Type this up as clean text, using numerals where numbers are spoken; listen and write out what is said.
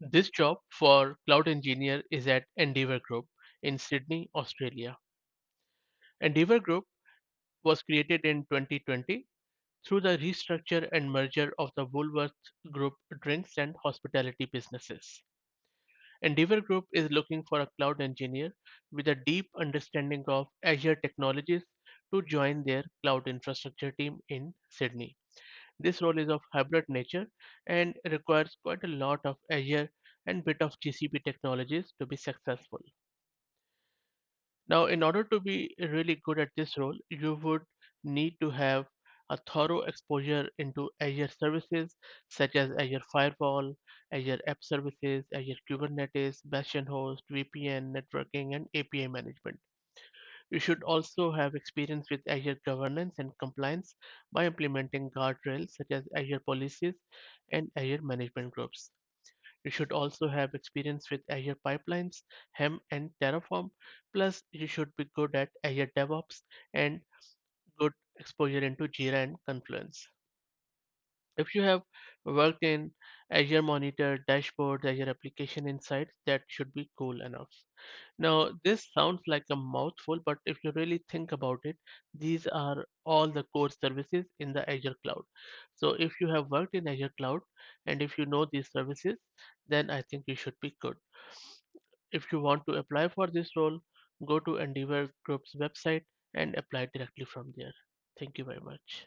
This job for cloud engineer is at Endeavour Group in Sydney, Australia. Endeavour Group was created in 2020 through the restructure and merger of the Woolworths Group drinks and hospitality businesses. Endeavour Group is looking for a cloud engineer with a deep understanding of Azure technologies to join their cloud infrastructure team in Sydney. This role is of hybrid nature and requires quite a lot of Azure and bit of GCP technologies to be successful. Now, in order to be really good at this role, you would need to have a thorough exposure into Azure services such as Azure Firewall, Azure App Services, Azure Kubernetes, Bastion Host, VPN, networking, and API management. You should also have experience with Azure governance and compliance by implementing guardrails such as Azure policies and Azure management groups. You should also have experience with Azure pipelines, Helm, and Terraform. Plus, you should be good at Azure DevOps and good exposure into Jira and Confluence. If you have worked in Azure Monitor, dashboards, Azure Application Insights, that should be cool enough. Now, this sounds like a mouthful, but if you really think about it, these are all the core services in the Azure cloud. So if you have worked in Azure cloud and if you know these services, then I think you should be good. If you want to apply for this role, go to Endeavor Group's website and apply directly from there. Thank you very much.